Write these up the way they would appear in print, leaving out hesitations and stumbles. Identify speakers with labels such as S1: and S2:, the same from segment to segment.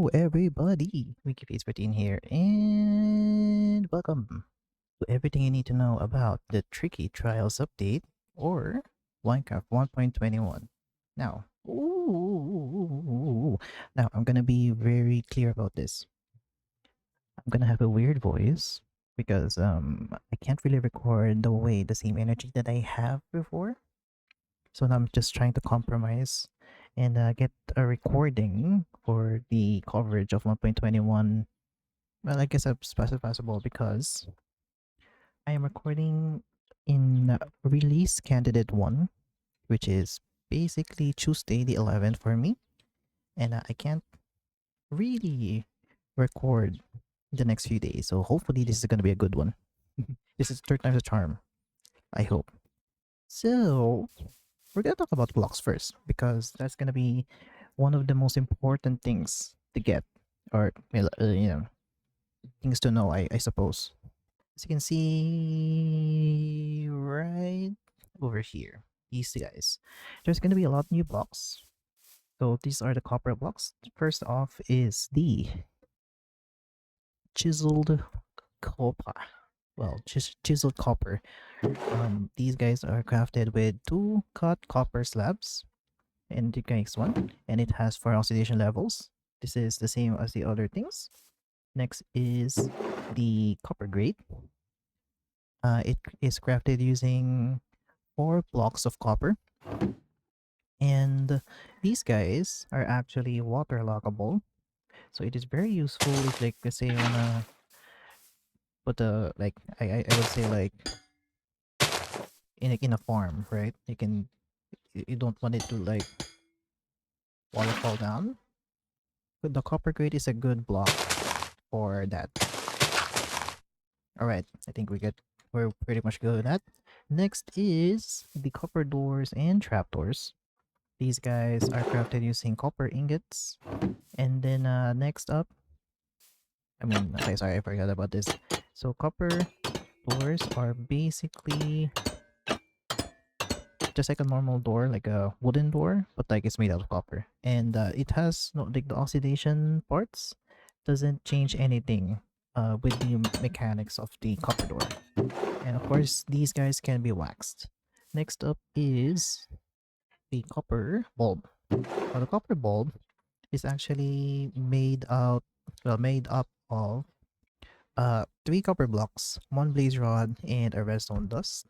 S1: Hello everybody, Wikipedia here, and welcome to everything you need to know about the Tricky Trials update or Minecraft 1.21. Now, now I'm gonna be very clear about this. I'm gonna have a weird voice because I can't really record the same energy that I have before. So now I'm just trying to compromise and get a recording for the coverage of 1.21. Well, I guess as fast as possible because I am recording in release candidate 1, which is basically Tuesday the 11th for me. And I can't really record the next few days. So hopefully this is going to be a good one. This is third time's a charm, I hope. So we're going to talk about blocks first because that's going to be one of the most important things to get, or things to know, I suppose. As you can see right over here, these guys, there's going to be a lot of new blocks. So these are the copper blocks. First off is the Chiseled Copper. Well, Chiseled Copper. These guys are crafted with 2 cut copper slabs and the next one, and it has 4 oxidation levels. This is the same as the other things. Next is the copper grate. It is crafted using 4 blocks of copper, and these guys are actually waterloggable. So it is very useful if, like, let's say you wanna put a like I would say like in a farm, right? You don't want it to like waterfall down. But the copper grate is a good block for that. All right, I think we're pretty much good at that. Next is the copper doors and trapdoors. These guys are crafted using copper ingots. And then next up, sorry, I forgot about this. So copper doors are basically just like a normal door, like a wooden door, but like it's made out of copper. And it has no, like, the oxidation parts doesn't change anything with the mechanics of the copper door. And of course, these guys can be waxed. Next up is the copper bulb. Now, the copper bulb is actually made up of 3 copper blocks, 1 blaze rod, and a redstone dust,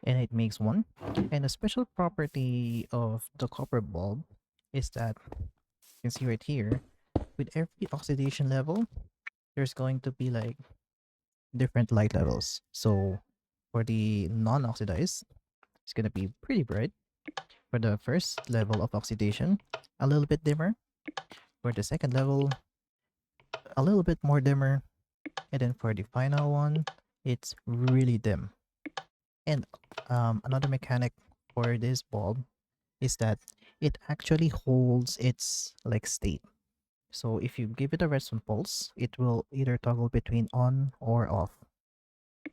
S1: and it makes 1. And a special property of the copper bulb is that you can see right here, with every oxidation level, there's going to be like different light levels. So for the non-oxidized, it's gonna be pretty bright. For the first level of oxidation, a little bit dimmer. For the second level, a little bit more dimmer. And then for the final one, it's really dim. And another mechanic for this bulb is that it actually holds its like state. So if you give it a redstone pulse, it will either toggle between on or off.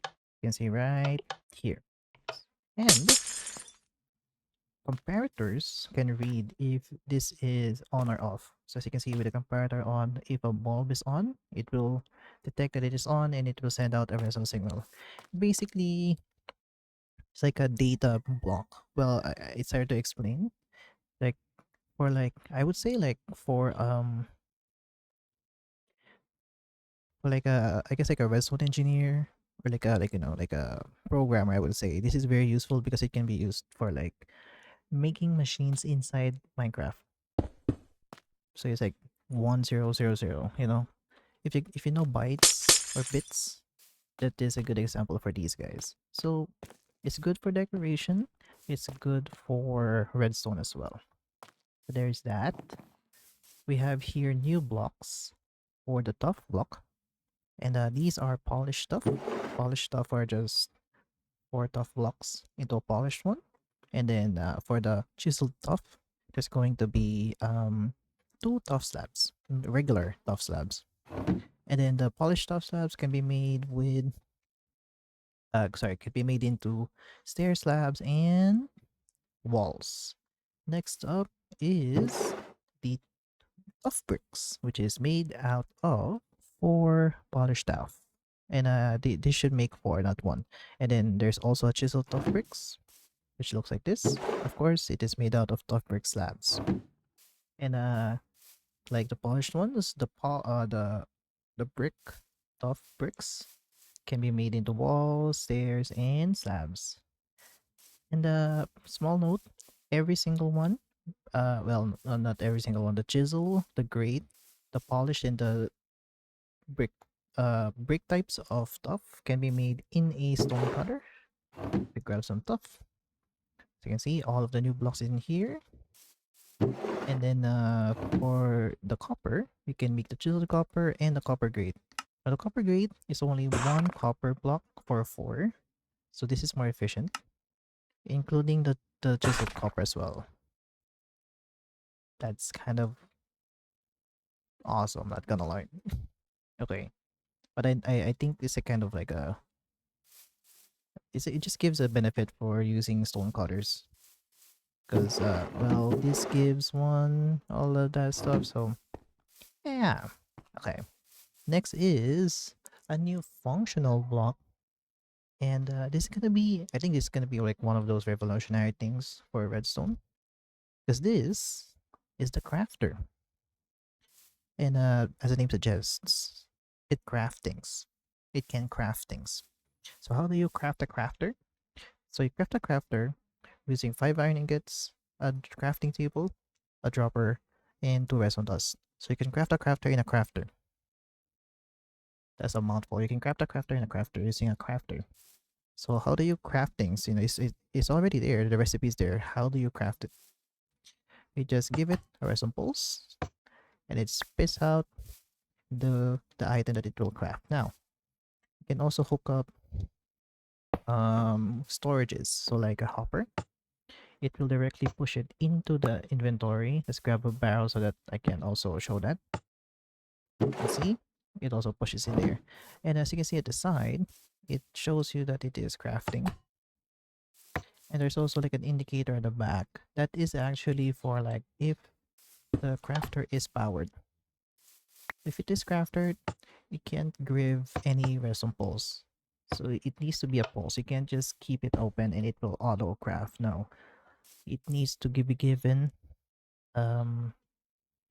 S1: You can see right here. And comparators can read if this is on or off. So as you can see with the comparator on, if a bulb is on, it will detect that it is on and it will send out a redstone signal. Basically, it's like a data block. Well, it's hard to explain. Like for like I would say like for like a I guess like a redstone engineer or like a programmer, I would say this is very useful because it can be used for like making machines inside Minecraft. So it's like 1000. If you know bytes or bits, that is a good example for these guys. So it's good for decoration. It's good for redstone as well. So there's that. We have here new blocks for the Tuff block, and these are polished stuff. Polished stuff are just 4 Tuff blocks into a polished one, and then for the chiseled Tuff, there's going to be 2 Tuff slabs, regular Tuff slabs, and then the polished Tuff slabs can be made with could be made into stair slabs and walls. Next up is the Tuff bricks, which is made out of 4 polished tuff. And they should make 4, not 1. And then there's also a chiseled tuff bricks, which looks like this. Of course, it is made out of tuff brick slabs. And like the polished ones, the brick tuff bricks can be made into walls, stairs, and slabs. And a small note, every single one, well, not every single one, the chisel, the grate, the polished, and the brick brick types of tuff can be made in a stone cutter. We grab some tuff. So you can see all of the new blocks in here. And then for the copper, you can make the chiseled copper and the copper grate. Now the copper grate is only 1 copper block for 4. So this is more efficient, including the chiseled copper as well. That's kind of awesome, not gonna lie. Okay. But I think it's a kind of like a it just gives a benefit for using stone cutters. Because well, this gives one all of that stuff, so yeah. Okay. Next is a new functional block. And this is gonna be, I think this is gonna be like one of those revolutionary things for redstone. Because this is the crafter. And as the name suggests, it craft things. It can craft things. So how do you craft a crafter? So you craft a crafter using 5 iron ingots, a crafting table, a dropper, and 2 redstone dust. So you can craft a crafter in a crafter. That's a mouthful. You can craft a crafter in a crafter using a crafter. So how do you craft things? You know, it's already there. The recipe's there. How do you craft it? You just give it a redstone pulse, and it spits out the item that it will craft. Now, you can also hook up storages. So like a hopper, it will directly push it into the inventory. Let's grab a barrel so that I can also show that. Let's see, it also pushes in there. And as you can see at the side, it shows you that it is crafting. And there's also like an indicator at the back that is actually for like if the crafter is powered. If it is crafted, you can't give any redstone pulse. So it needs to be a pulse. You can't just keep it open and it will auto craft. No, it needs to be given a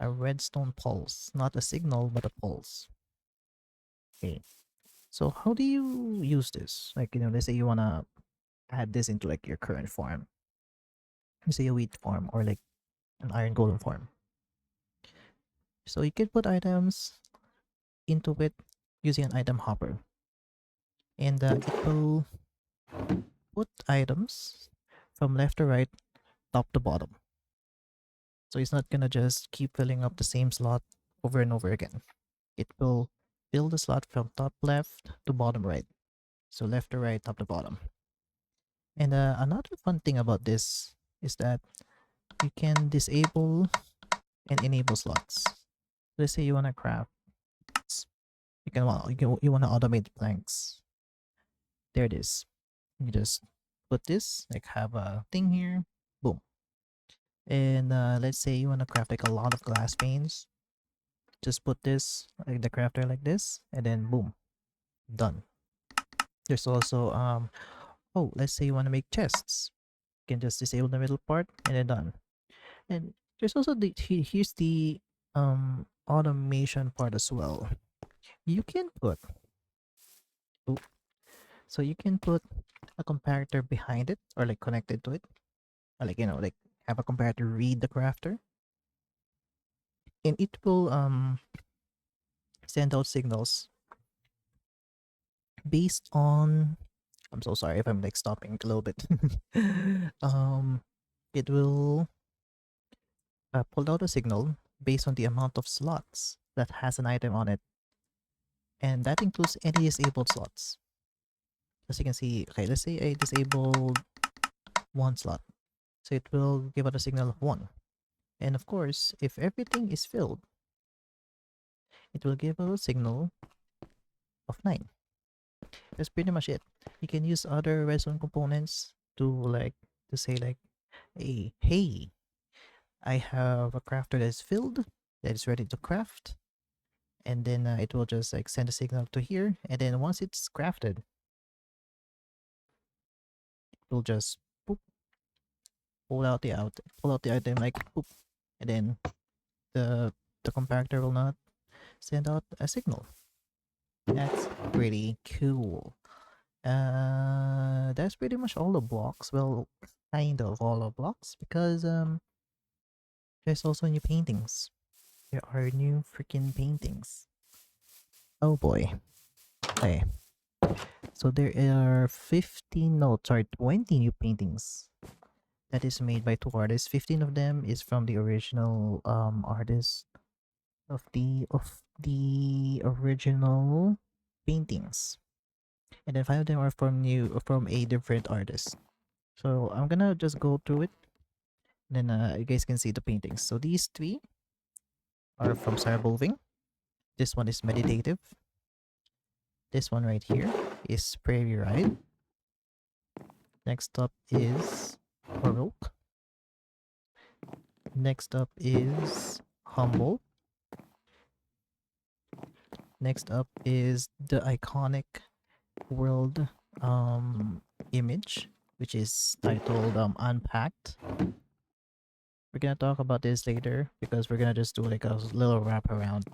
S1: redstone pulse, not a signal but a pulse. Okay, so how do you use this? Like, you know, let's say you wanna add this into like your current farm. Let's say a wheat farm or like an iron golem farm. So you can put items into it using an item hopper, and it will put items from left to right, top to bottom. So it's not gonna just keep filling up the same slot over and over again. It will fill the slot from top left to bottom right. So left to right, top to bottom. And another fun thing about this is that you can disable and enable slots. Let's say you wanna craft. You wanna automate planks. There it is. You just put this, like have a thing here, boom. And let's say you want to craft like a lot of glass panes. Just put this, like the crafter like this, and then boom, done. There's also, oh, let's say you want to make chests. You can just disable the middle part and then done. And there's also here's the automation part as well. You can put, oh, so you can put a comparator behind it or like connected to it. Or like, you know, like have a comparator read the crafter. And it will send out signals based on, I'm so sorry if I'm like stopping a little bit. um it will pull out a signal based on the amount of slots that has an item on it, and that includes any disabled slots. As you can see, okay, let's say I disabled 1 slot, so it will give out a signal of 1. And of course, if everything is filled, it will give out a signal of 9. That's pretty much it. You can use other redstone components to say like, hey, I have a crafter that is filled. that is ready to craft. And then it will just like send a signal to here. And then once it's crafted, it will just boop, pull out the item like boop, and then the the compactor will not send out a signal. That's pretty cool. That's pretty much all the blocks. Well, kind of all the blocks because there's also new paintings. There are new freaking paintings. Oh boy. Okay. So there are 15, no, sorry, 20 new paintings that is made by two artists. 15 of them is from the original artist of the original paintings. And then 5 of them are from a different artist. So I'm gonna just go through it. Then you guys can see the paintings. So these 3 are from Sarah Boving. This one is meditative. This one right here is Prairie Ride. Next up is Baroque. Next up is Humble. Next up is the iconic world image, which is titled Unpacked. We're gonna talk about this later because we're gonna just do like a little wrap around.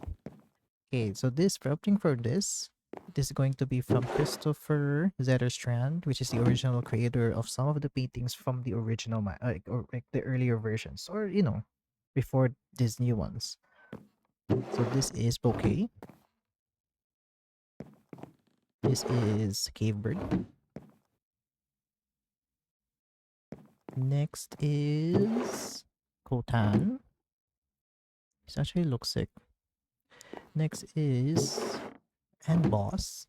S1: Okay, so this wrapping for this is going to be from Christopher Zetterstrand, which is the original creator of some of the paintings from the original, or like the earlier versions, or before these new ones. So this is Bouquet. This is Cave Bird. Next is Kotan. This actually looks sick. Next is and Boss.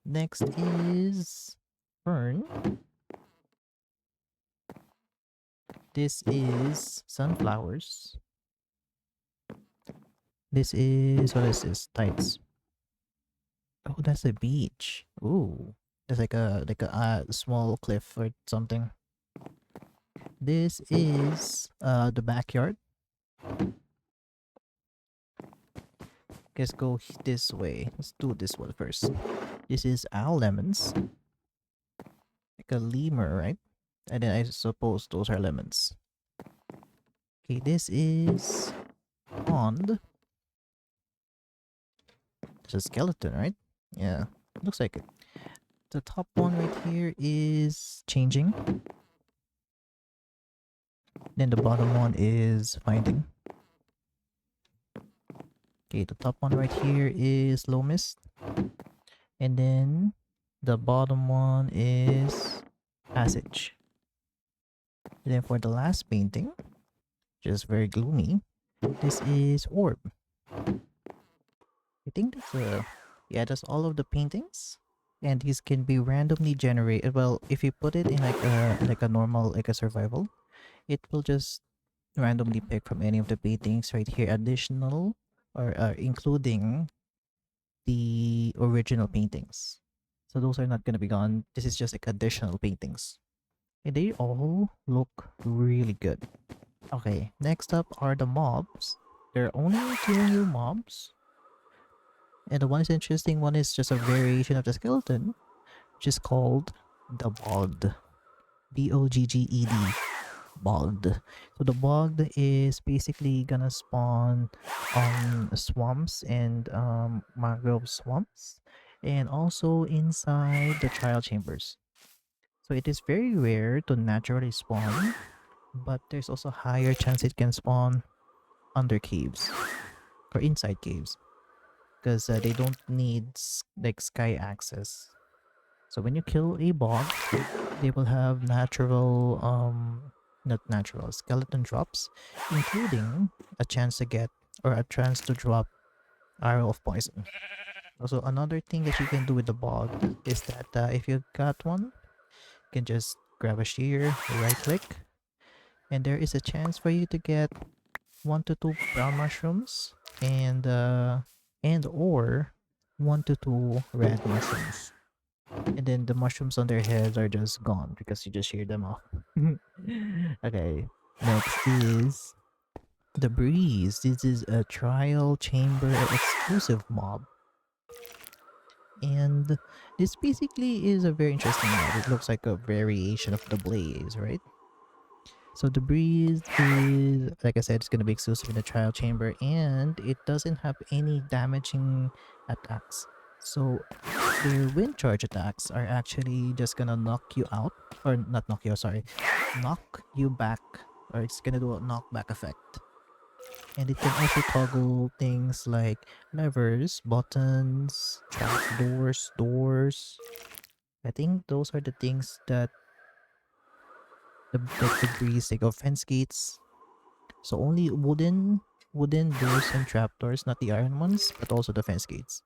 S1: Next is Fern. This is Sunflowers. This is, what is this? Tights. Oh, that's a beach. Ooh, that's like a small cliff or something. This is the backyard. Let's go this way. Let's do this one first. This is Owl Lemons. Like a lemur, right? And then I suppose those are lemons. Okay, this is Pond. It's a skeleton, right? Yeah, looks like it. The top one right here is Changing. Then the bottom one is Finding. Okay, the top one right here is Low Mist. And then the bottom one is Passage. And then for the last painting, just very gloomy, this is Orb. I think that's all of the paintings. And these can be randomly generated. Well, if you put it in like a normal, like a survival, it will just randomly pick from any of the paintings right here, additional or including the original paintings. So those are not gonna be gone. This is just like additional paintings. And they all look really good. Okay, next up are the mobs. There are only 2 new mobs. And the one is interesting one is just a variation of the skeleton, which is called the Bogged. Bogged. Bogged. So the Bogged is basically gonna spawn on swamps and mangrove swamps, and also inside the trial chambers. So it is very rare to naturally spawn, but there's also higher chance it can spawn under caves or inside caves because they don't need like sky access. So when you kill a bog, they will have natural not natural skeleton drops, including a chance to get or a chance to drop arrow of poison. Also, another thing that you can do with the bog is that if you got one, you can just grab a shear, right click, and there is a chance for you to get 1 to 2 brown mushrooms and or 1 to 2 red mushrooms. And then the mushrooms on their heads are just gone because you just shear them off. Okay. Next is the Breeze. This is a trial chamber exclusive mob. And this basically is a very interesting mob. It looks like a variation of the Blaze, right? So the Breeze is, like I said, it's going to be exclusive in the trial chamber, and it doesn't have any damaging attacks. So their wind charge attacks are actually just gonna knock you out, or not knock you out, sorry, knock you back, or it's gonna do a knockback effect. And it can also toggle things like levers, buttons, trapdoors, doors. I think those are the things that the breeze take off, fence gates. So only wooden doors and trapdoors, not the iron ones, but also the fence gates.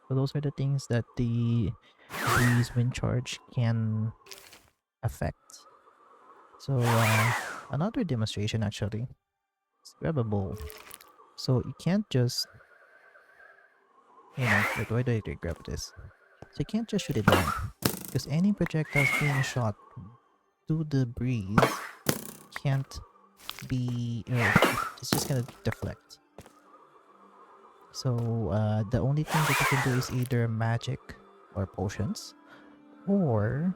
S1: So those are the things that the breeze wind charge can affect. So another demonstration actually. Let's grab a bowl. So you can't just, wait, why do I grab this? So you can't just shoot it down, because any projectiles being shot to the breeze can't be, it's just gonna deflect. So the only thing that you can do is either magic or potions, or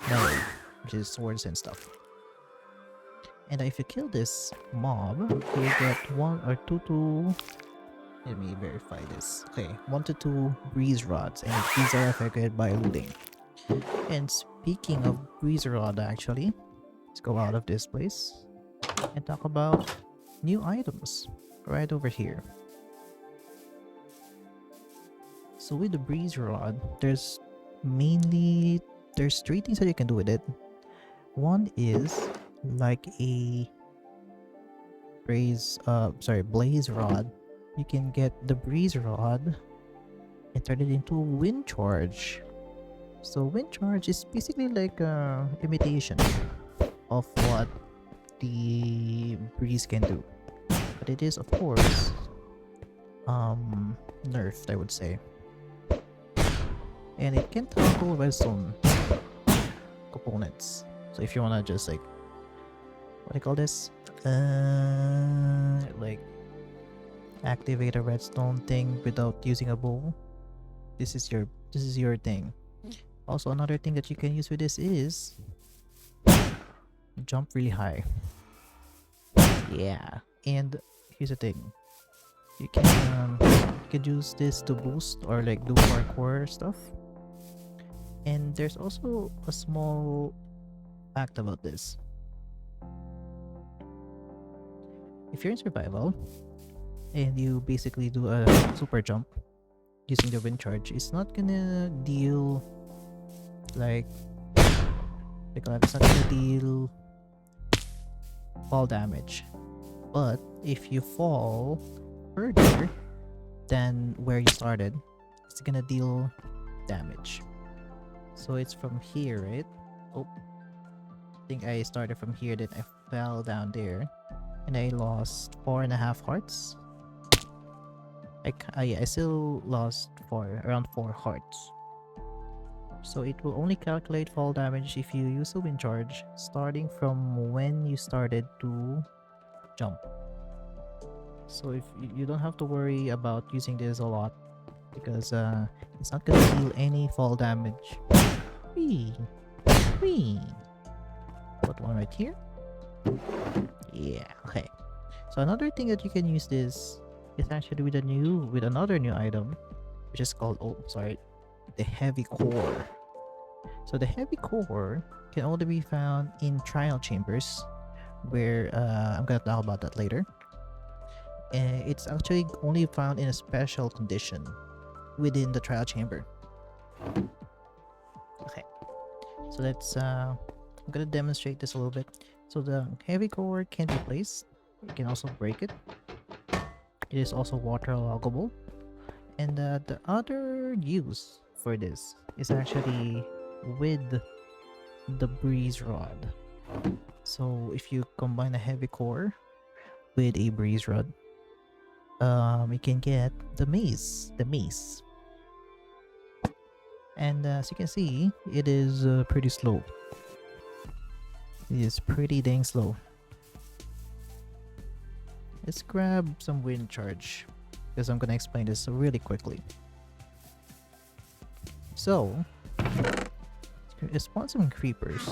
S1: melee, which is swords and stuff. And if you kill this mob, you get 1 or 2 let me verify this. Okay, 1 to 2 breeze rods, and these are affected by looting. And speaking of breeze rod, actually, let's go out of this place and talk about new items right over here. So with the breeze rod, there's 3 things that you can do with it. One is like a blaze rod. You can get the breeze rod and turn it into wind charge. So wind charge is basically like a imitation of what the breeze can do, but it is of course nerfed, I would say. And it can toggle redstone components. So if you wanna just like, what do I call this? Like activate a redstone thing without using a bow, this is your thing. Also, another thing that you can use with this is jump really high. Yeah, and here's the thing: you can use this to boost or like do parkour stuff. And there's also a small fact about this. If you're in survival and you basically do a super jump using the wind charge, it's not gonna deal it's not gonna deal fall damage. But if you fall further than where you started, it's gonna deal damage. So it's from here, right? Oh, I think I started from here, then I fell down there, and I lost 4.5 hearts. I still lost around 4 hearts. So it will only calculate fall damage if you use a wind charge starting from when you started to jump. So if you don't have to worry about using this a lot, because it's not gonna deal any fall damage. Whee! Put one right here. Yeah, okay. So another thing that you can use this is actually with another new item, which is called the heavy core. So the heavy core can only be found in trial chambers, where I'm gonna talk about that later. It's actually only found in a special condition within the trial chamber. Okay, so let's I'm gonna demonstrate this a little bit. So the heavy core can be placed. You can also break it. It is also waterloggable. And the other use for this is actually with the breeze rod. So if you combine a heavy core with a breeze rod, you can get the mace. And as you can see, it is pretty slow. It is pretty dang slow. let's grab some wind charge because I'm gonna explain this really quickly. So, let's spawn some creepers.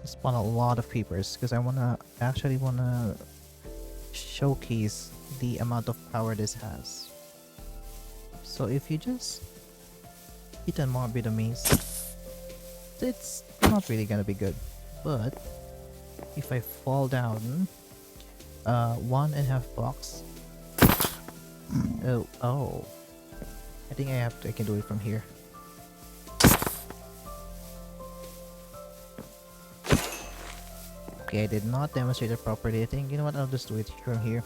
S1: Spawn a lot of creepers because I actually wanna showcase the amount of power this has. So if you just hit a mob with a mace, it's not really gonna be good. But if I fall down 1.5 blocks, oh, I think I can do it from here. Okay, I did not demonstrate it properly. I think, you know what, I'll just do it from here.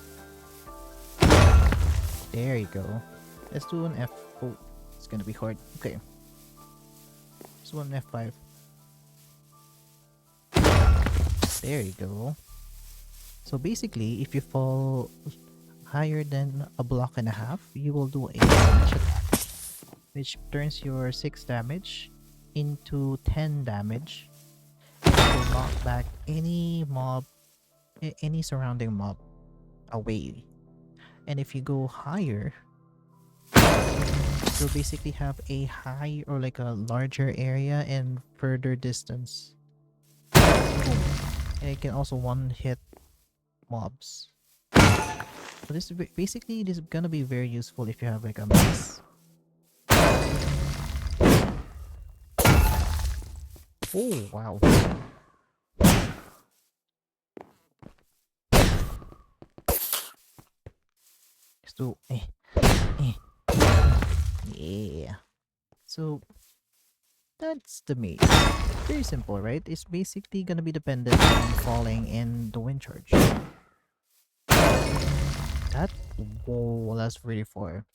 S1: There you go. Let's do an F. Oh, it's gonna be hard. Okay. Let's do an F5. There you go. So basically, if you fall higher than a block and a half, you will do a smash attack, which turns your 6 damage into 10 damage. It will knock back any mob, any surrounding mob away. And if you go higher, you'll basically have a high or like a larger area and further distance. And it can also one-hit mobs. So this is gonna be very useful if you have like a mace. Oh wow. Let's do yeah. So that's the maze. Very simple, right? It's basically gonna be dependent on falling and the wind charge. That whoa, that's really far.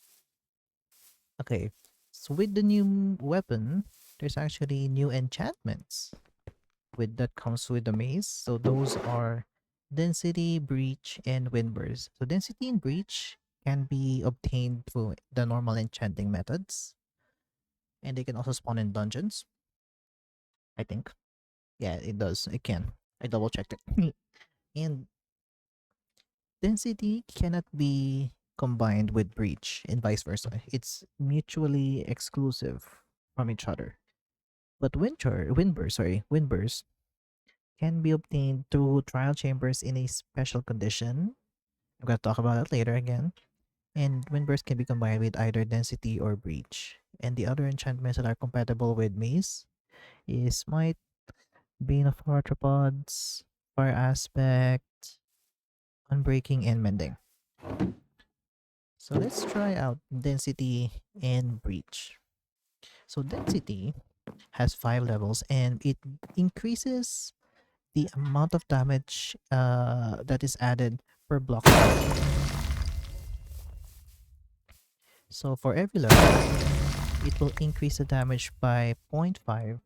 S1: Okay, so with the new weapon, there's actually new enchantments with that comes with the maze. So those are density, breach, and windburst. So density and breach can be obtained through the normal enchanting methods, and they can also spawn in dungeons. I think. Yeah, it does. It can. I double checked it. And density cannot be combined with breach and vice versa. It's mutually exclusive from each other. But windburst can be obtained through trial chambers in a special condition. I'm gonna talk about that later again. And windburst can be combined with either density or breach. And the other enchantments that are compatible with mace is smite, bane of arthropods, fire aspect, unbreaking, and mending. So let's try out density and breach. So density has 5 levels and it increases the amount of damage that is added per block. So for every level, it will increase the damage by 0.5.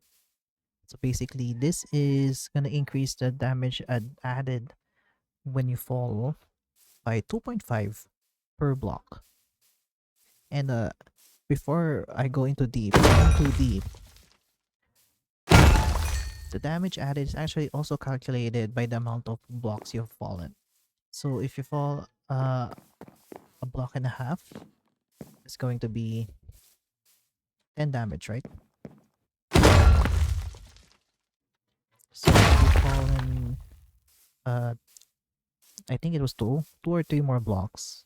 S1: So basically, this is gonna increase the damage added when you fall by 2.5 per block. And before I go into too deep, the damage added is actually also calculated by the amount of blocks you've fallen. So if you fall a block and a half, it's going to be 10 damage, right? So if you fall in, I think it was two or three more blocks.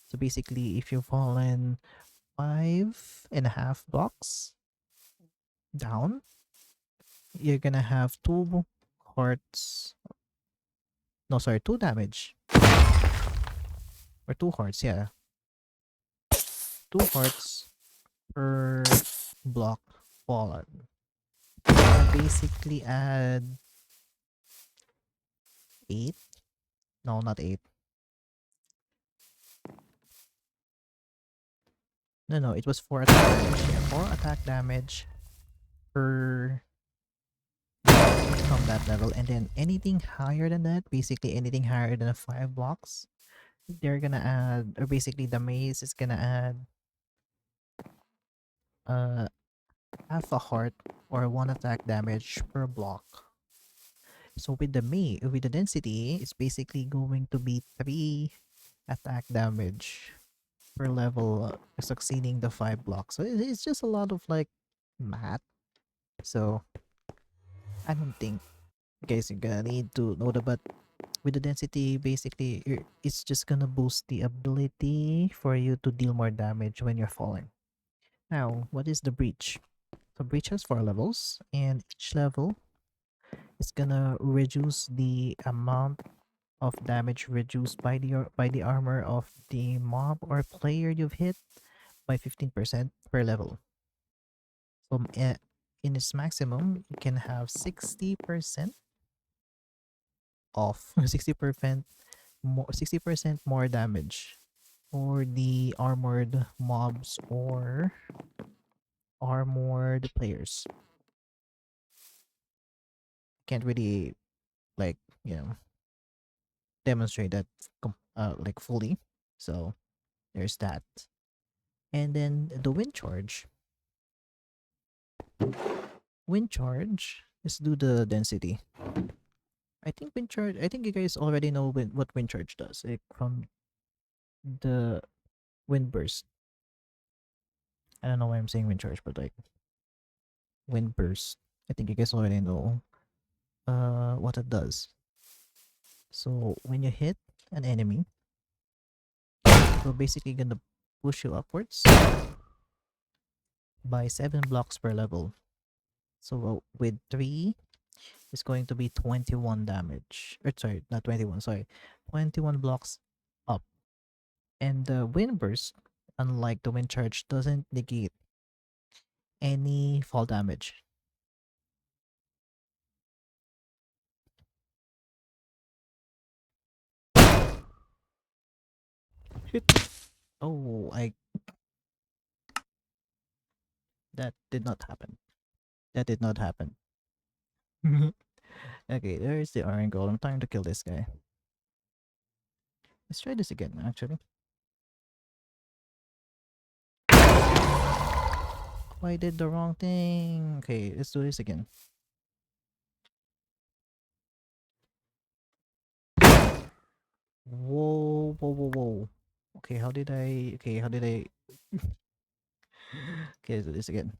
S1: So basically, if you fall in 5.5 blocks down, you're gonna have 2 hearts. No, sorry, 2 damage. Or 2 hearts, yeah. 2 hearts per block fallen. I basically add 8. No, not 8. No, it was 4 attack damage. Yeah, 4 attack damage per from that level. And then anything higher than that, basically anything higher than 5 blocks, they're gonna add, or basically the maze is gonna add half a heart or one attack damage per block. So with the density, it's basically going to be 3 attack damage per level, succeeding the 5 blocks. So it's just a lot of like math. So I don't think guys you're gonna need to know that, but with the density, basically it's just gonna boost the ability for you to deal more damage when you're falling. Now, what is the breach? So breach has 4 levels, and each level is gonna reduce the amount of damage reduced by the armor of the mob or player you've hit by 15% per level. So in its maximum, you can have 60% off, 60% more damage for the armored mobs or armored players. Can't really like you know demonstrate that like fully. So there's that. And then the wind charge. Wind charge. Let's do the density. I think wind charge. I think you guys already know what wind charge does. Like from the wind burst. I don't know why I'm saying wind charge, but like wind burst. I think you guys already know what it does. So when you hit an enemy, so basically gonna push you upwards by 7 blocks per level. So with 3, it's going to be 21 damage. Or sorry, not 21, sorry. 21 blocks up. And the wind burst, unlike the wind charge, doesn't negate any fall damage. Shit. Oh, that did not happen. That did not happen. Okay, there's the iron golem. Time to kill this guy. Let's try this again, actually. Oh, I did the wrong thing. Okay, let's do this again. Whoa, whoa, whoa, whoa. Okay, how did I... Okay, how did I... Okay, let's do this again.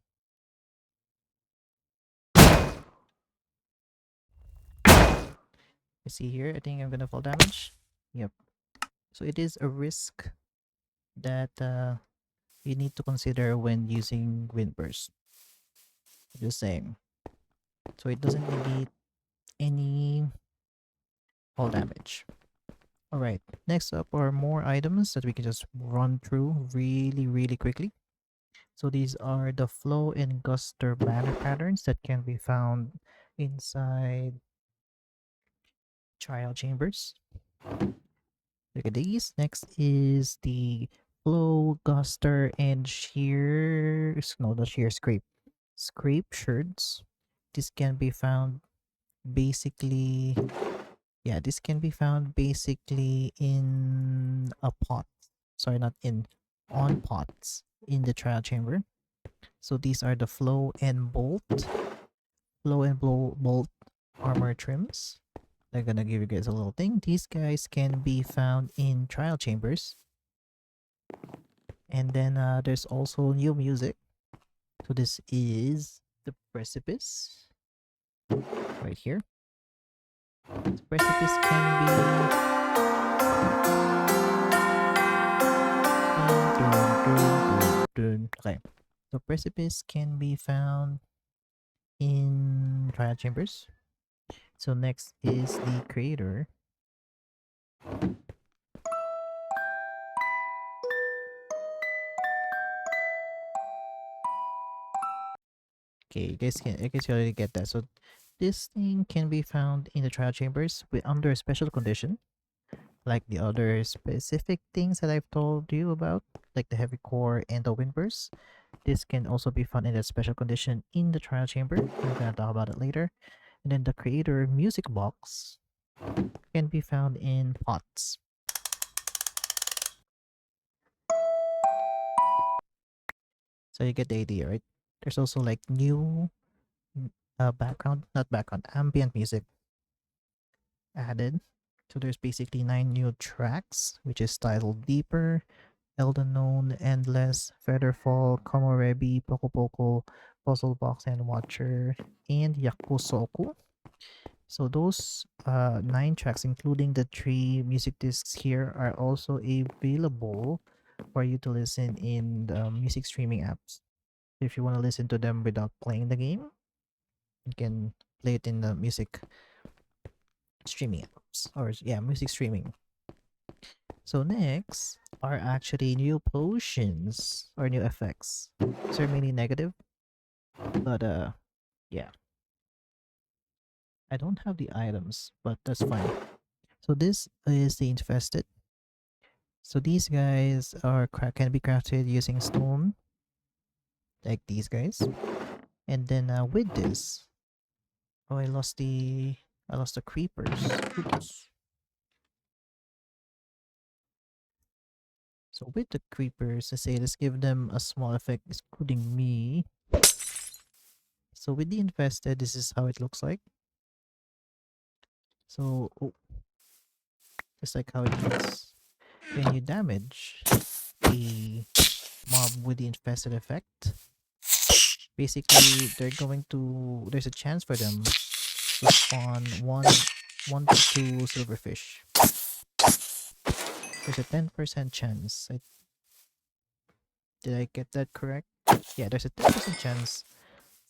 S1: You see here, I think I'm gonna fall damage. Yep. So it is a risk that you need to consider when using wind burst. Just saying. So it doesn't negate any fall damage. Alright, next up are more items that we can just run through really quickly. So these are the flow and guster banner patterns that can be found inside trial chambers. Look at these. Next is the flow, guster, and shear. No, the shear scrape sherds. This can be found basically. Yeah, this can be found basically in a pot. Sorry, not in, on pots in the trial chamber. So these are the flow and bolt armor trims. They're gonna give you guys a little thing. These guys can be found in trial chambers. And then there's also new music. So this is the precipice right here. The precipice can be okay. So precipice can be found in trial chambers. So next is the creator. Okay, I guess you already get that. So this thing can be found in the trial chambers under a special condition, like the other specific things that I've told you about, like the heavy core and the wind burst. This can also be found in that special condition in the trial chamber. We're gonna talk about it later. And then the creator music box can be found in pots. So you get the idea, right? There's also like new not background, ambient music added. So there's basically 9 new tracks, which is titled Deeper, Elden Known, Endless, Featherfall, Komorebi, Poco Poco, Puzzle Box and Watcher, and Yakusoku. So those 9 tracks, including the 3 music discs here, are also available for you to listen in the music streaming apps. If you want to listen to them without playing the game, you can play it in the music streaming apps, or yeah, music streaming. So next are actually new potions or new effects. These are mainly negative, but yeah, I don't have the items, but that's fine. So this is the infested. So these guys can be crafted using stone, like these guys. And then with this, oh, I lost the creepers. Oops. So with the creepers, I say let's give them a small effect, including me. So with the infested, this is how it looks like. So just like how it looks. When you damage a mob with the infested effect, basically there's a chance for them to spawn one to two silverfish. There's a 10% chance. Did I get that correct? Yeah, there's a 10% chance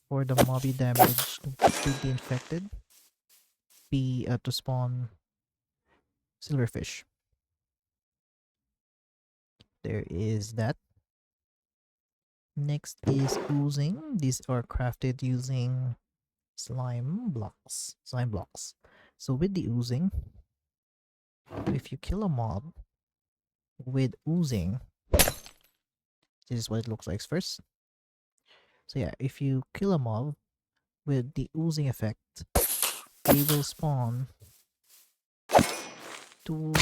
S1: for the mobby damage with the infected be to spawn silverfish. There is that. Next is oozing. These are crafted using slime blocks. Slime blocks. So with the oozing, if you kill a mob with oozing, this is what it looks like first. So yeah, if you kill a mob with the oozing effect, they will spawn two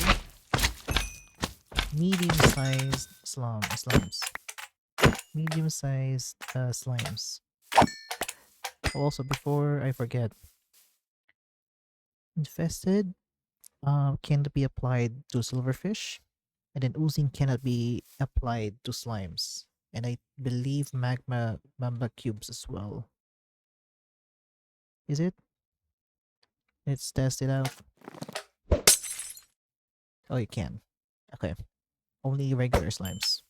S1: medium-sized slimes. Medium-sized slimes. Also, before I forget, infested can be applied to silverfish, and then oozing cannot be applied to slimes. And I believe magma mamba cubes as well. Is it? Let's test it out. Oh, you can. Okay. Only regular slimes.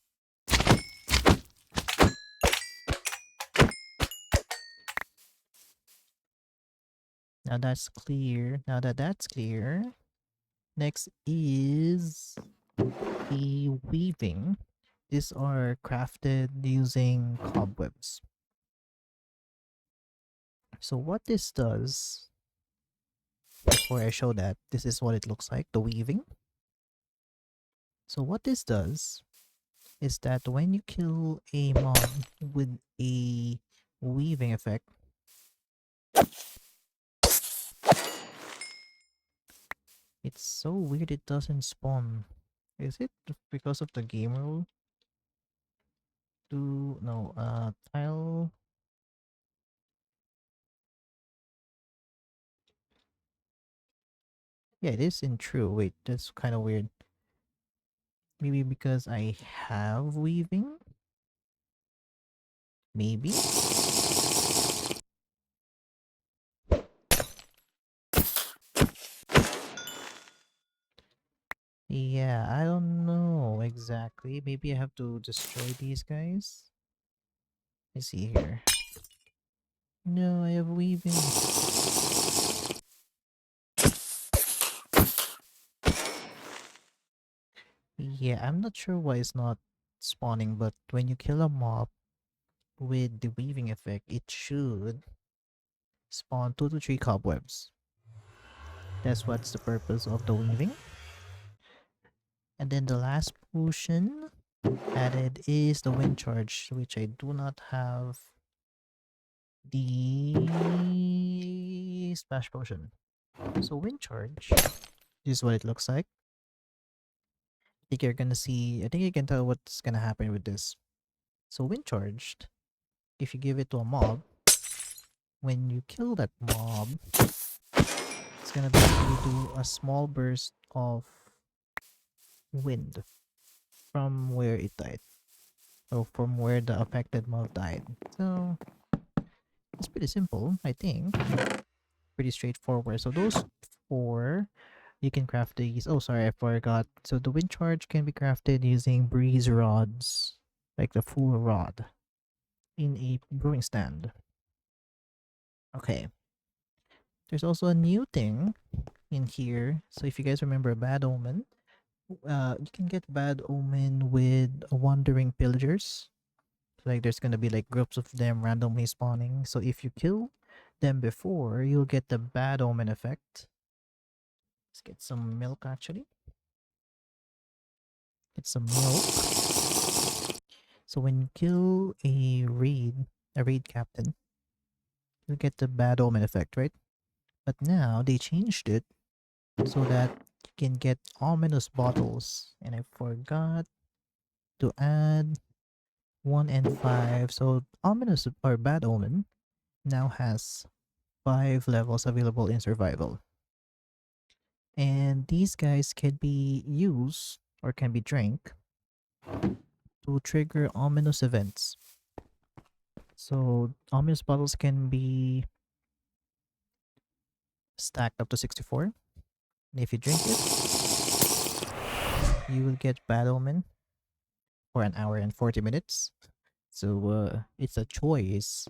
S1: Now that's clear. Now that that's clear, next is the weaving. These are crafted using cobwebs. So what this does, before I show that, this is what it looks like, the weaving. So what this does is that when you kill a mob with a weaving effect, it's so weird it doesn't spawn. Is it because of the game rule? Tile. Yeah, it is in true. Wait, that's kind of weird. Maybe because I have weaving? Maybe? Yeah, I don't know exactly. Maybe I have to destroy these guys. Let's see here. No, I have weaving. Yeah, I'm not sure why it's not spawning, but when you kill a mob with the weaving effect, it should spawn 2 to 3 cobwebs. That's what's the purpose of the weaving. And then the last potion added is the wind charge, which I do not have the splash potion. So wind charge, this is what it looks like. I think you can tell what's gonna happen with this. So wind charged, if you give it to a mob, when you kill that mob, it's gonna basically do a small burst of wind from where it died. So from where the affected mob died. So it's pretty simple, I think. Pretty straightforward. So those four, you can craft these. Oh, sorry, I forgot. So the wind charge can be crafted using breeze rods, like the full rod, in a brewing stand. Okay. There's also a new thing in here. So if you guys remember Bad Omen, you can get Bad Omen with wandering pillagers. Like there's gonna be like groups of them randomly spawning. So if you kill them before, you'll get the Bad Omen effect. Let's get some milk actually. Get some milk. So when you kill a raid captain, you get the Bad Omen effect, right? But now they changed it so that you can get ominous bottles. And I forgot to add 1 and 5. So ominous or Bad Omen now has 5 levels available in survival. And these guys can be used or can be drank to trigger ominous events. So ominous bottles can be stacked up to 64. And if you drink it, you will get Bad Omen for an hour and 40 minutes. So it's a choice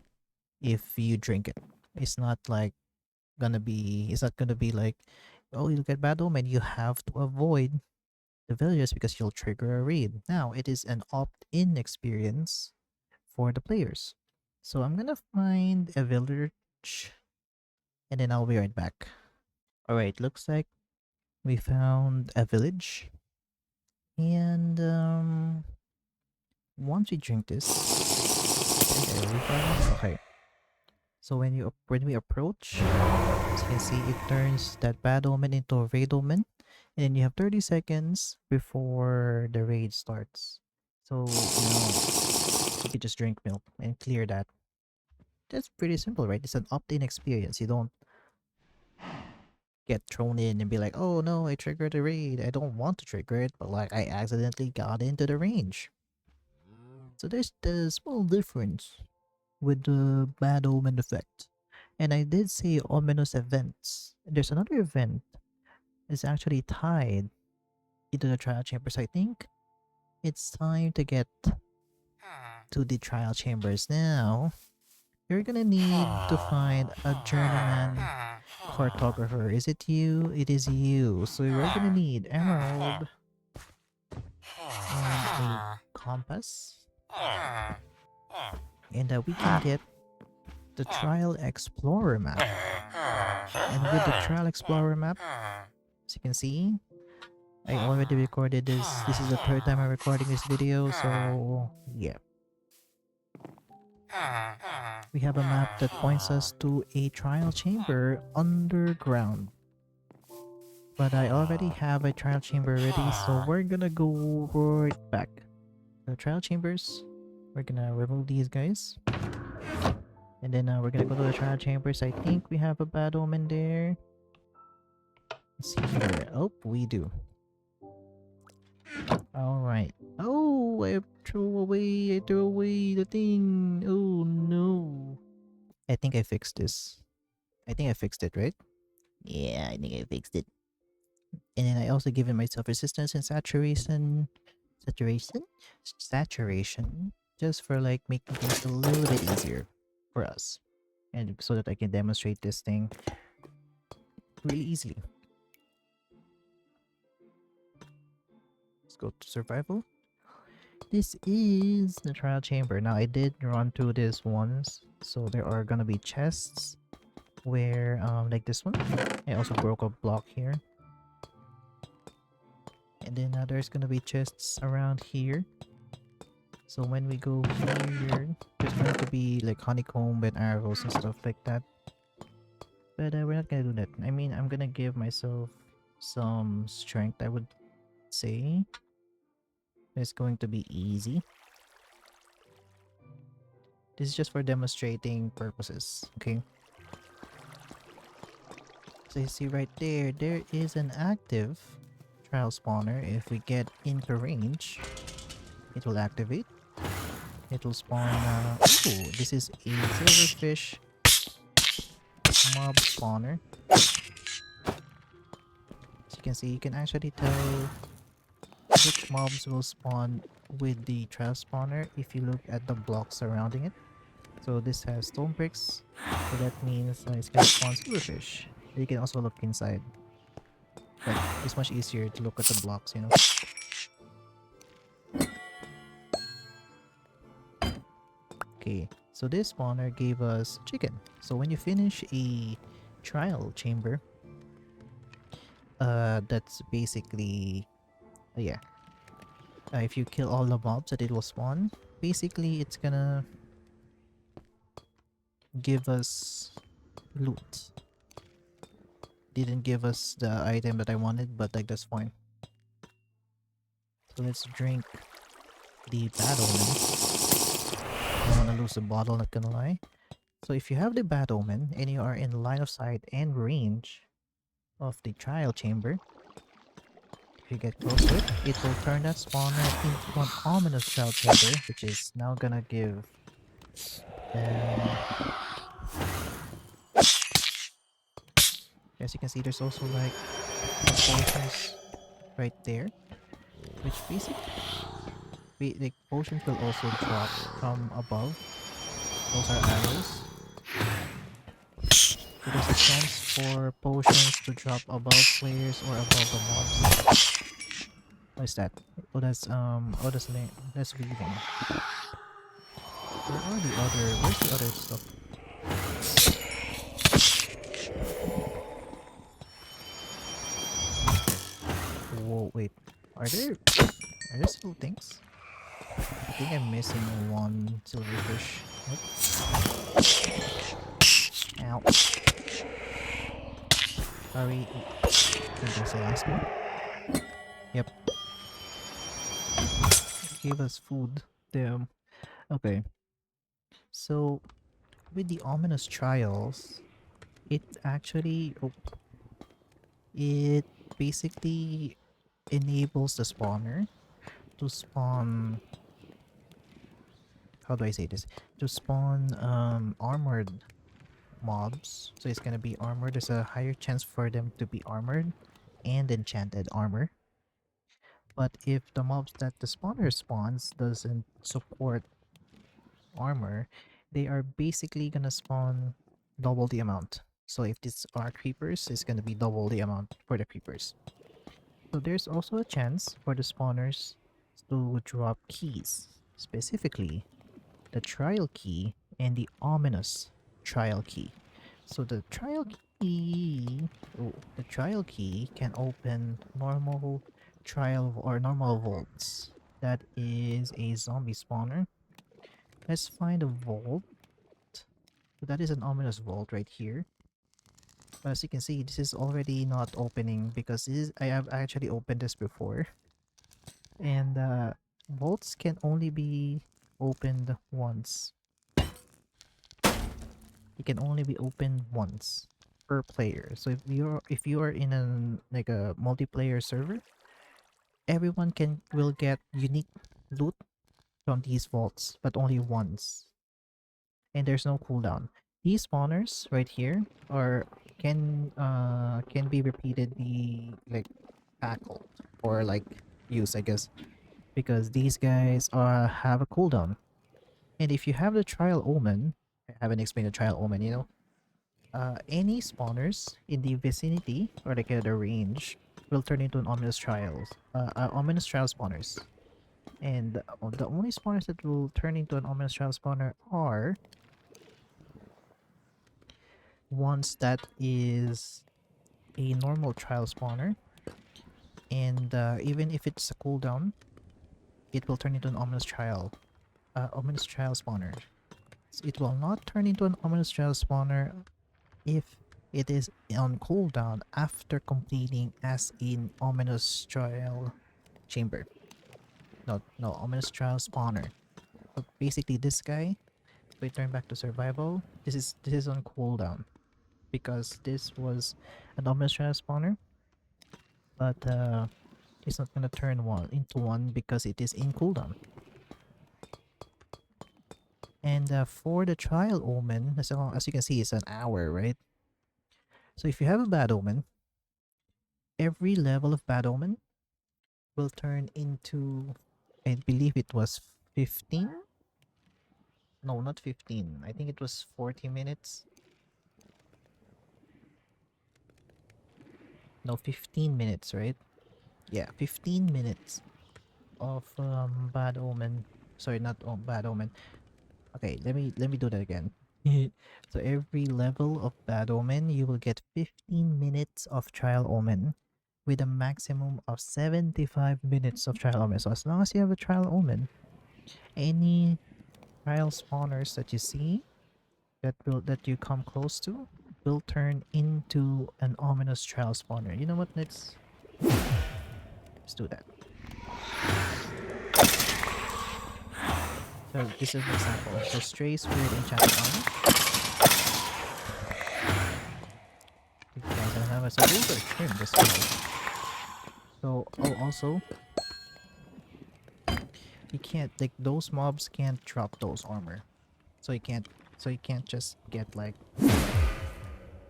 S1: if you drink it. It's not like it's not gonna be like, oh, you get Bad Omen, you have to avoid the villagers because you'll trigger a raid. Now it is an opt-in experience for the players. So I'm gonna find a village and then I'll be right back. Alright, looks like we found a village. And once we drink this, okay. So when we approach, as you can see, it turns that Bad Omen into a Raid Omen. And then you have 30 seconds before the raid starts. So, you can just drink milk and clear that. That's pretty simple, right? It's an opt-in experience. You don't get thrown in and be like, oh no, I triggered a raid. I don't want to trigger it, but like I accidentally got into the range. So there's the small difference with the Bad Omen effect. And I did say ominous events. There's another event that's actually tied into the trial chambers. I think it's time to get to the trial chambers now. You're gonna need to find a journeyman cartographer. Is it you? It is you. So we're gonna need emerald and a compass. And we can get the Trial Explorer map. And with the Trial Explorer map, as you can see, I already recorded this. This is the third time I'm recording this video, so yeah. We have a map that points us to a trial chamber underground. But I already have a trial chamber ready, so we're gonna go right back. The trial chambers, we're gonna remove these guys. And then we're gonna go to the trial chambers. I think we have a Bad Omen there. Let's see here. Oh, we do. Alright. Oh, I threw away the thing. Oh no. I think I fixed this. I think I fixed it, right? Yeah, I think I fixed it. And then I also given myself resistance and saturation, just for like making things a little bit easier for us, and so that I can demonstrate this thing really easily. Let's go to survival. This is the trial chamber. Now I did run through this once, so there are gonna be chests where like this one. I also broke a block here. And then there's gonna be chests around here. So when we go here, there's going to be like honeycomb and arrows and stuff like that. But we're not gonna do that. I mean, I'm gonna give myself some strength, I would say. It's going to be easy. This is just for demonstrating purposes, okay? So you see right there, there is an active trial spawner. If we get into range, it will activate. It will spawn, ooh, this is a silverfish mob spawner. As you can see, you can actually tell which mobs will spawn with the trial spawner if you look at the blocks surrounding it. So this has stone bricks, so that means it's gonna spawn silverfish. You can also look inside, but it's much easier to look at the blocks, you know. Okay, so this spawner gave us chicken. So when you finish a trial chamber, that's basically, yeah. If you kill all the mobs that it will spawn, basically it's gonna give us loot. Didn't give us the item that I wanted, but like that's fine. So let's drink the Bad Omen. I don't wanna lose the bottle, not gonna lie. So if you have the Bad Omen and you are in line of sight and range of the trial chamber, if you get close to it, it will turn that spawner into an ominous trial chamber, which is now gonna give as you can see, there's also like some potions right there, which basically the potions will also drop from above. Those are arrows. So there's a chance for potions to drop above players or above the mobs. What is that? Oh, that's weaving. Where's the other stuff? Whoa, wait. Are there still things? I think I'm missing one silverfish. Nope. Ow. Sorry. I think that's the last one. Yep. It gave us food. Damn. Okay. So, with the ominous trials, it actually... Oh, it basically enables the spawner to spawn... How do I say this? To spawn armored mobs. So it's gonna be armored. There's a higher chance for them to be armored and enchanted armor. But if the mobs that the spawner spawns doesn't support armor, they are basically gonna spawn double the amount. So if these are creepers, it's gonna be double the amount for the creepers. So there's also a chance for the spawners to drop keys, specifically the trial key and the ominous trial key. So the trial key can open normal trial or normal vaults. That is a zombie spawner. Let's find a vault. So that is an ominous vault right here. But as you can see, this is already not opening because I have actually opened this before. And vaults can only be opened once. It can only be opened once per player. So if you are in a multiplayer server, everyone will get unique loot from these vaults, but only once. And there's no cooldown. These spawners right here are can be repeatedly like tackled or like used, I guess, because these guys have a cooldown. And if you have the trial omen, I haven't explained the trial omen, you know, any spawners in the vicinity or like the range will turn into an ominous trial spawners. And the only spawners that will turn into an ominous trial spawner are ones that is a normal trial spawner, and even if it's a cooldown, it will turn into an ominous trial spawner. So it will not turn into an ominous trial spawner if it is on cooldown after completing as an ominous trial chamber. No, ominous trial spawner. So basically this guy, we turn back to survival, this is on cooldown because this was an ominous trial spawner, but it's not gonna turn one into one because it is in cooldown. And for the trial omen, as you can see, it's an hour, right? So if you have a bad omen, every level of bad omen will turn into, I believe it was 15? No, not 15. I think it was 40 minutes. No, 15 minutes, right? Yeah, 15 minutes of bad omen. Sorry, not bad omen. Okay, let me do that again. So every level of bad omen, you will get 15 minutes of trial omen with a maximum of 75 minutes of trial omen. So as long as you have a trial omen, any trial spawners that you see that you come close to will turn into an ominous trial spawner. You know what? Let's do that. So this is an example. So strays with enchanted armor. If you guys don't have a, so those are trimmed as well. So also you can't, like, those mobs can't drop those armor. So you can't just get like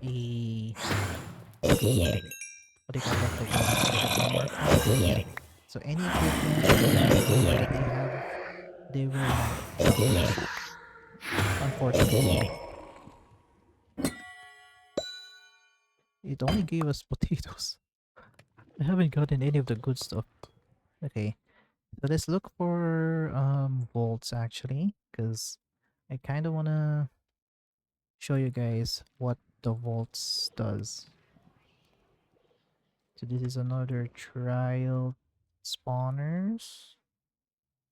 S1: a what do you call that, like a armor from. So any equipment that you have, they will not drop those, unfortunately. It only gave us potatoes. I haven't gotten any of the good stuff. Okay, so let's look for bolts actually, because I kind of want to show you guys what the volts does. So this is another trial spawners.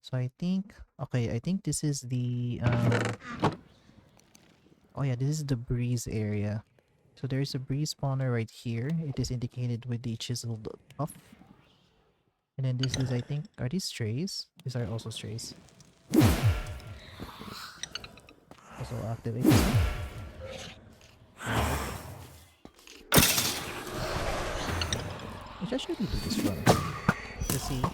S1: So I think, okay, I think this is the oh yeah, this is the breeze area. So there's a breeze spawner right here. It is indicated with the chiseled Tuff. And then this is, I think, are these strays? These are also strays. Also activate this one. Let's actually do this run to see the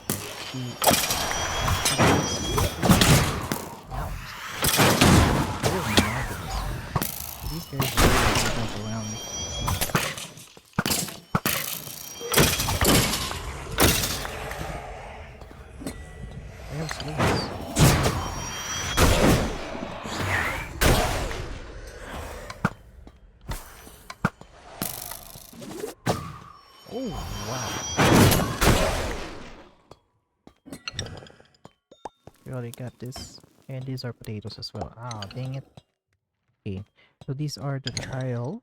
S1: wow. Oh my goodness. These guys really jump around. They have slings. Oh wow. We already got this. And these are potatoes as well. Ah, dang it. Okay. So these are the trial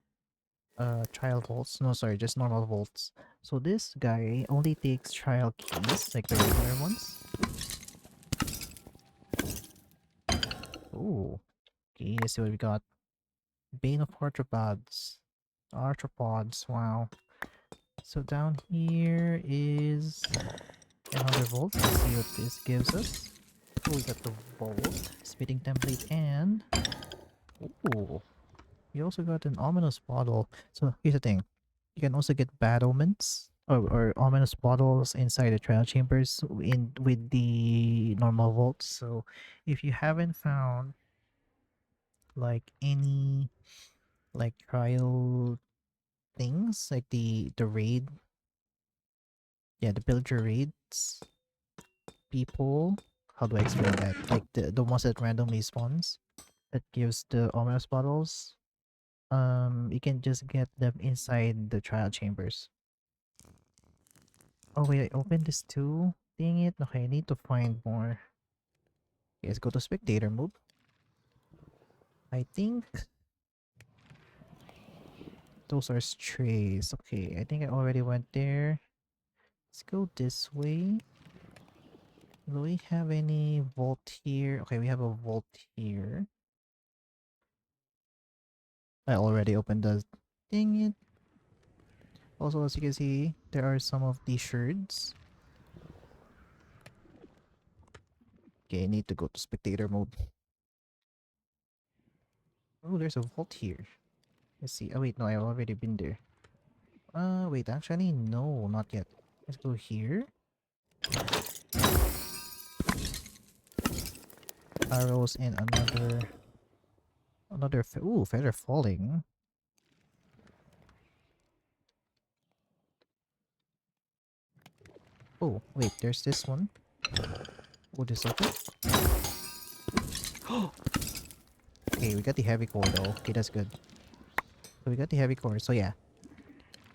S1: volts. No, sorry, just normal volts. So this guy only takes trial keys, like the regular ones. Ooh. Okay, let's see what we got. Bane of Arthropods. Arthropods, wow. So down here is another volt. Let's see what this gives us. Oh, we got the volt, spitting template, and ooh, we also got an ominous bottle. So here's the thing. You can also get bad omens or ominous bottles inside the trial chambers in with the normal vaults. So if you haven't found like any like trial things, like the raid, yeah, the pillager raids people, how do I explain that, like the ones that randomly spawns that gives the ominous bottles, you can just get them inside the trial chambers. Oh wait, I opened this too. Dang it. Okay, I need to find more. Okay, let's go to spectator mode. I think those are strays. Okay, I think I already went there. Let's go this way. Do we have any vault here? Okay, we have a vault here. I already opened the... Dang it. Also, as you can see, there are some of the sherds. Okay, I need to go to spectator mode. Oh, there's a vault here. Let's see. Oh wait, no, I've already been there. Wait, actually, no, not yet. Let's go here. Arrows and another ooh, feather falling. Oh, wait, there's this one. Oh, this open. Okay, we got the heavy core though. Okay, that's good. So we got the heavy core. So yeah,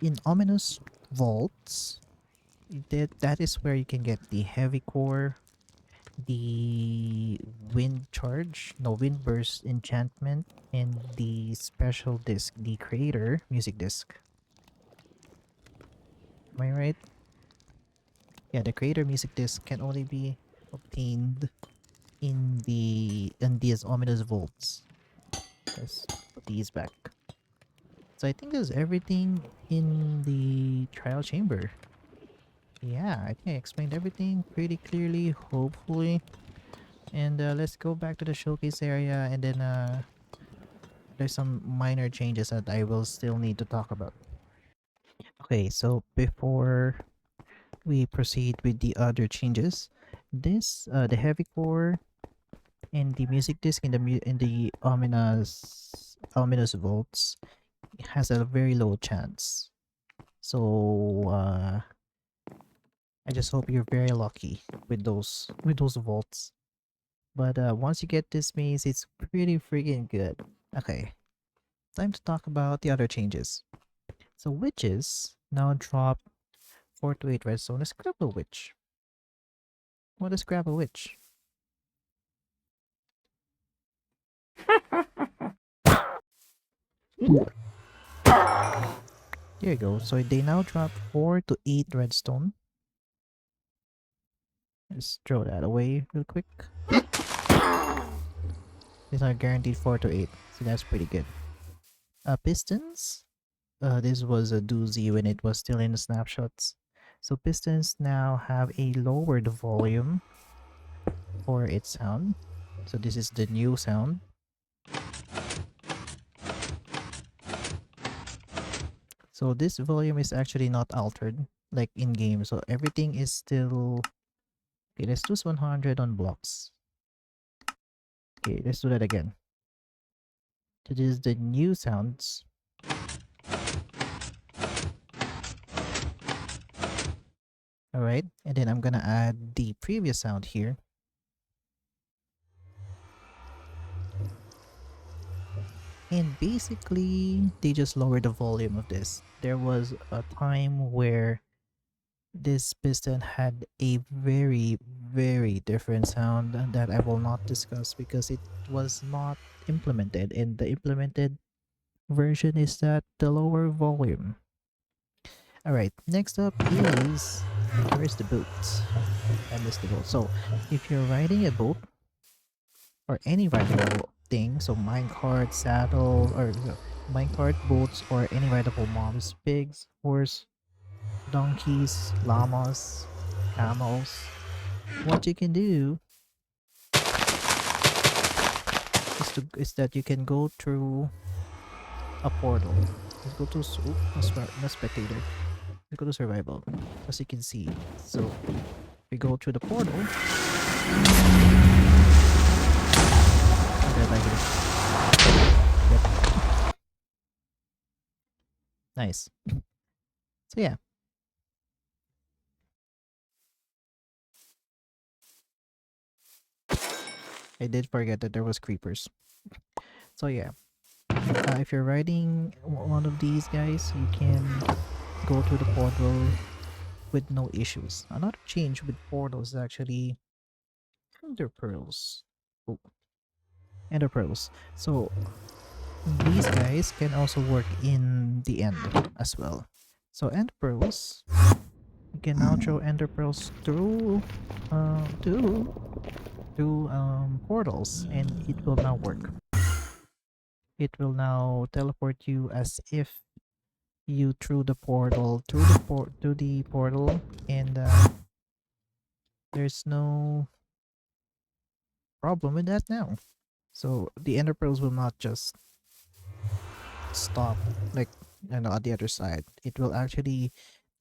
S1: in ominous vaults, that is where you can get the heavy core, the wind charge, no wind burst enchantment, and the special disc, the creator music disc. Am I right? Yeah, the creator music disc can only be obtained in these ominous vaults. Let's put these back. So I think there's everything in the trial chamber. Yeah, I think I explained everything pretty clearly, hopefully. And let's go back to the showcase area, and then there's some minor changes that I will still need to talk about. Okay, so before we proceed with the other changes, the heavy core and the music disc in the ominous vaults has a very low chance. So I just hope you're very lucky with those vaults. But once you get this maze, it's pretty freaking good. Okay, time to talk about the other changes. So witches now drop 4 to 8 redstone. Let's grab a witch. What is grab a witch? There you go. So they now drop 4 to 8 redstone. Let's throw that away real quick. These are guaranteed 4 to 8, so that's pretty good. Pistons. This was a doozy when it was still in the snapshots. So pistons now have a lowered volume for its sound. So this is the new sound. So this volume is actually not altered like in game. So everything is still okay. Let's choose 100 on blocks. Okay, let's do that again. So this is the new sounds. Alright, and then I'm gonna add the previous sound here. And basically, they just lowered the volume of this. There was a time where this piston had a very, very different sound that I will not discuss because it was not implemented. And the implemented version is that the lower volume. Alright, next up is... where's the boat? I missed the boat. So, if you're riding a boat, or any rideable thing, so minecart, saddle, or minecart, boats, or any rideable mobs, pigs, horse, donkeys, llamas, camels, what you can do is that you can go through a portal. Let's go to no spectator. Let's go to survival, as you can see. So we go through the portal. Okay, like this. Yep. Nice. So yeah. I did forget that there was creepers. So yeah. If you're riding one of these guys, you can go through the portal with no issues. Another change with portals is actually ender pearls. Oh, ender pearls. So these guys can also work in the end as well. So ender pearls, you can now throw ender pearls through portals, and it will now work. It will now teleport you as if you through the portal through the portal, and there's no problem with that now. So the ender pearls will not just stop, like, at the other side. It will actually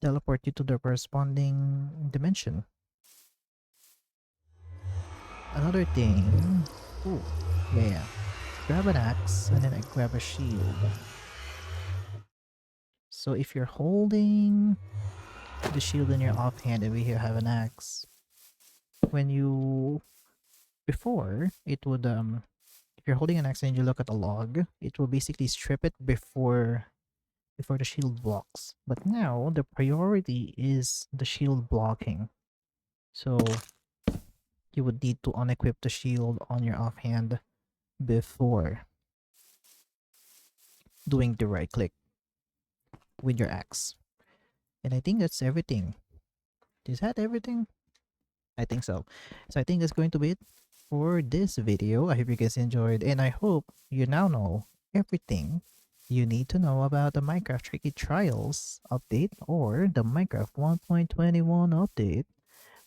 S1: teleport you to the corresponding dimension. Another thing. Ooh, yeah. Grab an axe and then I grab a shield. So if you're holding the shield in your offhand and we here have an axe, when you before it would if you're holding an axe and you look at a log, it will basically strip it before the shield blocks. But now the priority is the shield blocking. So you would need to unequip the shield on your offhand before doing the right click with your axe. And I think that's everything. Is that everything? I think so. So I think that's going to be it for this video. I hope you guys enjoyed, and I hope you now know everything you need to know about the Minecraft Tricky Trials update or the Minecraft 1.21 update.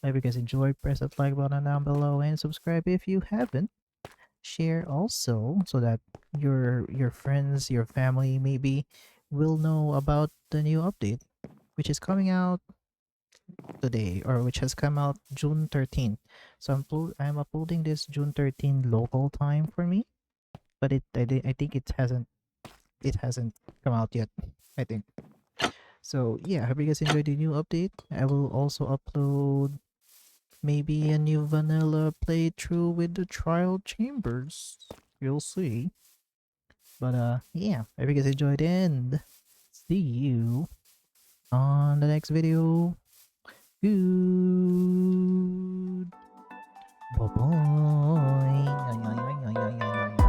S1: I hope you guys enjoyed. Press that like button down below and subscribe if you haven't. Share also so that your friends, your family maybe will know about the new update, which is coming out today, or which has come out June 13th. So I'm uploading this June 13th local time for me, but I think it hasn't come out yet. I think. So yeah, hope you guys enjoyed the new update. I will also upload maybe a new vanilla playthrough with the trial chambers. You'll see. But yeah, hope you guys enjoyed and see you on the next video. Good. Bye bye.